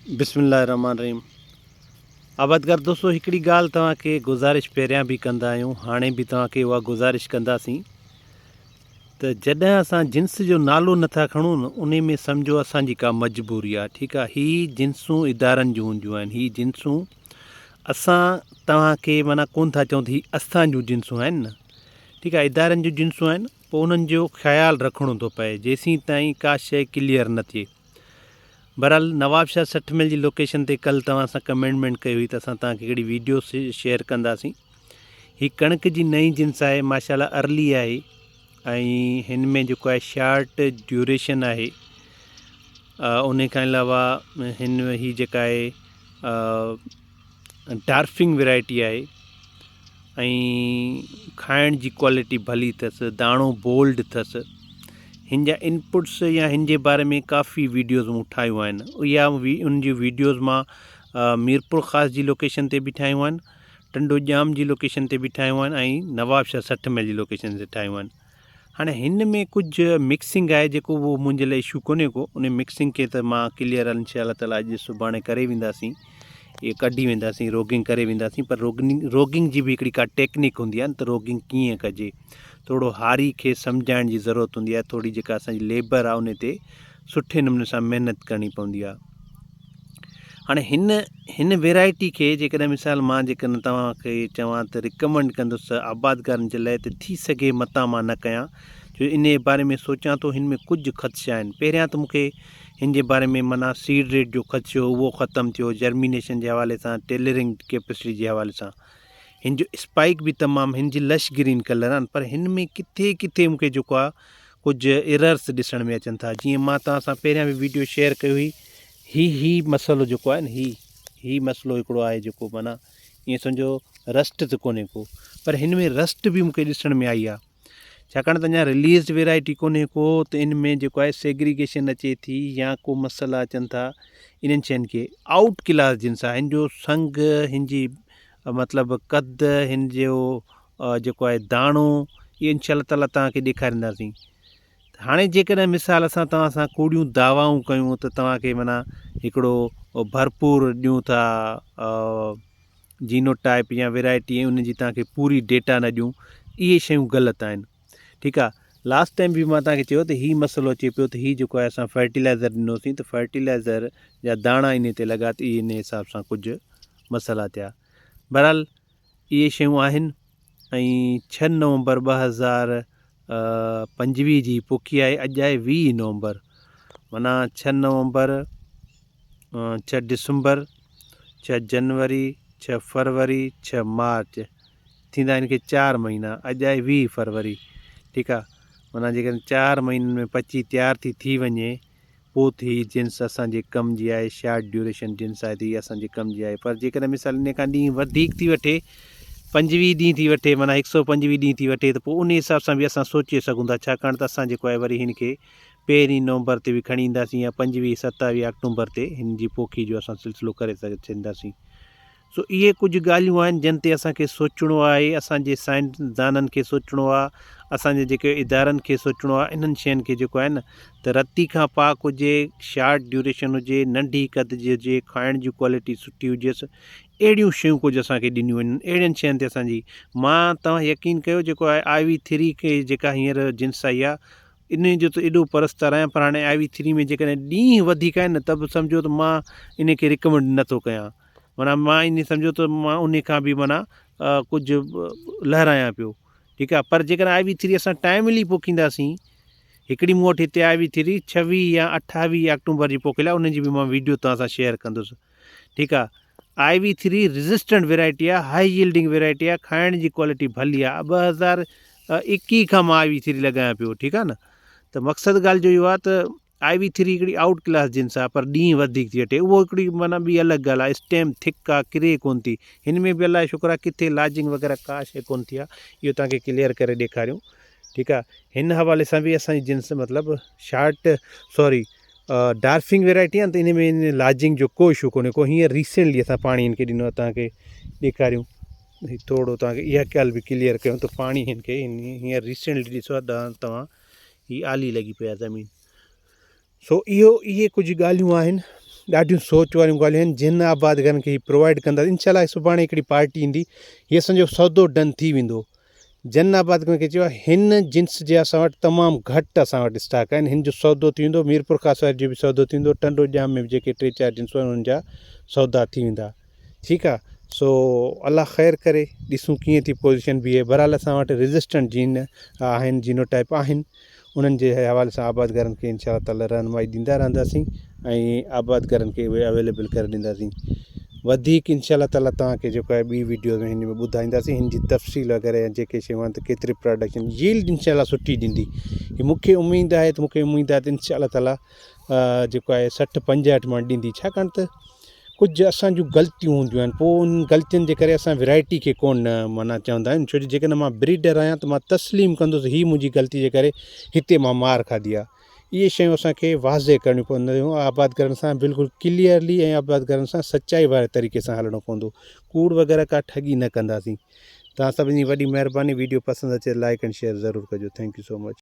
बिस्मिल्लाहिर्रहमानिर्रहीम। आबादगार दोस्तों, हिकिड़ी ॻाल्हि तव्हांखे गुज़ारिश पहिरियां बि कंदा आहियूं, हाणे बि तव्हांखे उहा गुज़ारिश कंदासीं त जॾहिं असां जिन्स जो नालो नथा खणूं न, उन में सम्झो असांजी का मजबूरी आहे। ठीकु आहे, हीअ जिन्सूं इदारनि जूं हूंदियूं आहिनि। हीअ जिन्सूं असां तव्हांखे माना कोन था चऊं त हीअ असांजूं जिन्सूं आहिनि न। ठीकु आहे, इदारनि जूं जिन्सूं आहिनि, पोइ उन्हनि जो ख़्यालु रखिणो थो पए जेसीं ताईं का शइ क्लियर न थिए। बहरहाल नवाबशाह 60 मील जी लोकेशन ते कल्ह तव्हां सां कमेंटमेंट कई हुई त असां तव्हांखे हिकिड़ी वीडियो शेयर कंदासीं। हीअ कणिक जी नई जिन्स आहे, माशाल्लाह अर्ली आहे ऐं हिन में जेको आहे शार्ट ड्यूरेशन आहे। उन खां अलावा हिन ही जेका आहे डार्फिंग वैरायटी आहे ऐं खाइण जी क्वालिटी भली अथसि, दाणो बोल्ड अथसि। हिन जा इनपुट्स या हिन जे बारे में काफ़ी वीडियोज़ मूं ठाहियूं आहिनि। इहा उन जी वीडियोज़ मां मीरपुर ख़ासि जी लोकेशन ते बि ठाहियूं आहिनि, टंडोजाम जी लोकेशन ते बि ठाहियूं आहिनि ऐं नवाबशाह 60 मील जी लोकेशन ते ठाहियूं आहिनि। हाणे हिन में कुझु मिक्सिंग आहे जेको उहो मुंहिंजे लाइ इशू कोन्हे को, उन मिक्सिंग खे त मां क्लियर इंशाअल्लाह ताला अॼु सुभाणे करे वेंदासीं, इहे कढी वेंदासीं, रोगिंग करे वेंदासीं। पर रोगिंग जी बि हिकिड़ी का टेक्निक हूंदी आहे न, त रोगिंग कीअं कजे, थोरो हारी खे सम्झाइण जी ज़रूरत हूंदी आहे। थोरी जेका असांजी लेबर आहे उन ते सुठे नमूने सां महिनत करणी पवंदी आहे। हाणे हिन वैरायटी खे जेकॾहिं मिसाल मां जेकॾहिं तव्हांखे चवां त रिकमेंड कंदुसि आबादकारनि जे लाइ, त थी सघे मतां मां न कयां, छो इन जे बारे में सोचां थो हिन में कुझु ख़दशा आहिनि। पहिरियां त मूंखे हिन जे बारे में माना सीड रेट जो ख़दशो उहो ख़तमु थियो, जर्मिनेशन जे हवाले सां, टेलरिंग कैपेसिटी जे हवाले सां। हिन जो स्पाइक बि तमामु, हिन जी लश ग्रीन कलर आहे, पर हिन में किथे किथे मूंखे जेको आहे कुझु एरर्स ॾिसण में अचनि था। जीअं मां तव्हां सां पहिरियां बि वीडियो शेयर कई हुई, ही मसइलो जेको आहे न, ही मसइलो हिकिड़ो आहे जेको माना ईअं सम्झो रस्ट त कोन्हे को, पर हिन में रस्ट बि मूंखे ॾिसण में आई आहे। छाकाणि त अञा रिलीज़ वैरायटी कोन्हे को, त इन में जेको आहे सेग्रीगेशन अचे थी या को मसइला अचनि था इन्हनि शयुनि खे। आउट क्लास जिन्स आहे, हिन जो संग, हिन जी मतिलबु कद, हिन जो जेको आहे दाणो, इहे इंशाअल्लाह ताला तव्हांखे ॾेखारींदासीं। हाणे जेकॾहिं मिसाल असां तव्हां सां कूड़ियूं दावाऊं कयूं त तव्हांखे माना हिकिड़ो भरपूर ॾियूं था जीनोटाइप या वैरायटी, उन जी तव्हांखे पूरी डेटा न ॾियूं, इहे शयूं ग़लति आहिनि। ठीकु आहे, लास्ट टाइम बि मां तव्हांखे चयो त हीउ मसइलो अचे पियो, त हीउ जेको आहे असां फर्टिलाइज़र ॾिनोसीं, त फर्टिलाइज़र जा दाणा इन ते लॻा, त इन हिसाब सां कुझु मसइला थिया। बहरहाल इहे शयूं आहिनि। ऐं 6 नवंबर 2025 जी पोखी आहे, अॼु आहे 20 नवंबर, माना 6 नवंबर, 6 डिसंबर, 6 जनवरी, 6 फरवरी, 6 मार्च, थींदा हिन खे 4 महीना। अॼु आहे 20 फरवरी। ठीकु आहे, माना जेकॾहिं 4 महीननि में पची तयारु थी वञे, पोइ थी जिन्स असांजे कम जी आहे। शार्ट ड्यूरेशन जिन्स आहे, त हीअ असांजे कम जी आहे। पर जेकॾहिं मिसाल इन खां ॾींहुं वधीक थी वठे, 25 ॾींहं थी वठे, माना 125 ॾींहं थी वठे, त पोइ उन हिसाब सां बि असां सोचे सघूं था। छाकाणि त असां जेको आहे वरी हिन खे 1 नवंबर ते बि खणी ईंदासीं या 25-27 अक्टूबर ते हिन जी पोखी जो असां सिलसिलो करे सघंदासीं। सो इहे कुझु ॻाल्हियूं आहिनि जिन ते असांखे सोचणो आहे, असांजे साइंसदाननि खे सोचणो आहे, असांजे जेके इदारनि खे सोचणो आहे। इन्हनि शयुनि खे जेको आहे न, त रती खां पाक हुजे, शार्ट ड्यूरेशन हुजे, नंढी कद जी हुजे, खाइण जी क्वालिटी सुठी हुजेसि, अहिड़ियूं शयूं कुझु असांखे ॾिनियूं आहिनि। अहिड़ियुनि शयुनि ते असांजी, मां तव्हां यकीन कयो, जेको आहे IV3 खे जेका हींअर जिन्स आई आहे, इन जो त एॾो परस्तर आहियां, पर हाणे IV3 में जेकॾहिं ॾींहं वधीक आहिनि न, त बि सम्झो त मां इन खे रिकमेंड नथो कयां। माना मां इन सम्झो त मां उन खां बि माना कुझु लहरायां पियो। ठीकु आहे, पर जेकॾहिं IV3 असां टाइमली पोखींदासीं, हिकिड़ी मूं वटि हिते IV3 26 या 28 अक्टूबर जी पोखियल आहे, उनजी बि मां वीडियो तव्हां सां शेयर कंदुसि। ठीकु आहे, IV3 रेज़िस्टेंट वैरायटी आहे, हाई यील्डिंग वैरायटी आहे, खाइण जी क्वालिटी भली आहे। 2021 खां मां IV3 लॻायां पियो। ठीकु आहे न, त मक़सदु ॻाल्हि जो इहो आहे त IV3 हिकिड़ी आउट क्लास जिन्स आहे, पर ॾींहुं वधीक थी वठे, उहो हिकिड़ी माना ॿी अलॻि ॻाल्हि आहे। स्टेम थिक आहे, किरे कोन थी, हिन में बि अलाए शुक्र आहे किथे लाजिंग वग़ैरह का शइ कोन थी आहे, इहो तव्हांखे क्लियर करे ॾेखारियूं। ठीकु आहे, हिन हवाले सां बि असांजी जिन्स मतिलबु डार्फिंग वैरायटी आहे न, त इन में लाजिंग जो को इशू कोन्हे को। हींअर रिसेंटली असां पाणी हिन खे ॾिनो आहे, तव्हांखे ॾेखारियूं, थोरो तव्हांखे इहा ॻाल्हि बि क्लियर कयूं त पाणी हिन खे हींअर रिसेंटली ॾिसो आहे तव्हां, हीअ आली लॻी पई आहे ज़मीन। सो इहे कुझु ॻाल्हियूं आहिनि ॾाढियूं सोच वारियूं ॻाल्हियूं आहिनि जिन आबादगारनि खे प्रोवाइड कंदा। इनशाला सुभाणे हिकिड़ी पार्टी ईंदी, हीअ असांजो सौदो डन थी वेंदो। जन आबादगारनि खे चयो आहे हिन जिन्स जे असां वटि तमामु घटि असां वटि स्टॉक आहिनि, हिन जो सौदो थी वेंदो। मीरपुर खास वारे जो बि सौदो थी वेंदो। टंडो जाम में बि जेके 3-4 जिन्सूं आहिनि उन्हनि जा सौदा थी वेंदा। ठीकु आहे। सो अलाह ख़ैरु करे, ॾिसूं कीअं थी पोज़ीशन बीहे। बहरहाल असां वटि रेज़िस्टेंट जीन आहिनि, जीनो टाइप आहिनि, उन्हनि जे हवाले सां आबादगारनि खे इंशा ताला रहनुमाई ॾींदा रहंदासीं ऐं आबादगारनि खे उहे अवेलेबल करे ॾींदासीं। वधीक इंशा ताला तव्हांखे जेको आहे ॿी वीडियो में हिन में ॿुधाईंदासीं हिन जी तफ़सील वग़ैरह, जेके शयूं आहिनि त केतिरी प्रोडक्शन यील्ड इंशा सुठी ॾींदी। ही मूंखे उमेदु आहे त इंशा ताला जेको आहे 60-65 मन ॾींदी। छाकाणि त कुझु असां जूं ग़लतियूं हूंदियूं आहिनि, पोइ उन ग़लतियुनि जे करे असां वैरायटी खे कोन माना चवंदा आहिनि। छो जो जेकॾहिं मां ब्रीडर आहियां त मां तस्लीम कंदुसि हीअ मुंहिंजी ग़लती जे करे हिते मां मार खाधी आहे। इहे शयूं असांखे वाज़े करणियूं पवंदियूं। आबादगारनि सां बिल्कुलु क्लियरली ऐं आबादगारनि सां सचाई वारे तरीक़े सां हलणो पवंदो। कूड़ वग़ैरह का ठगी न कंदासीं। तव्हां सभिनी जी वॾी महिरबानी। वीडियो पसंदि अचे लाइक एंड शेयर ज़रूरु कजो। Thank you so much.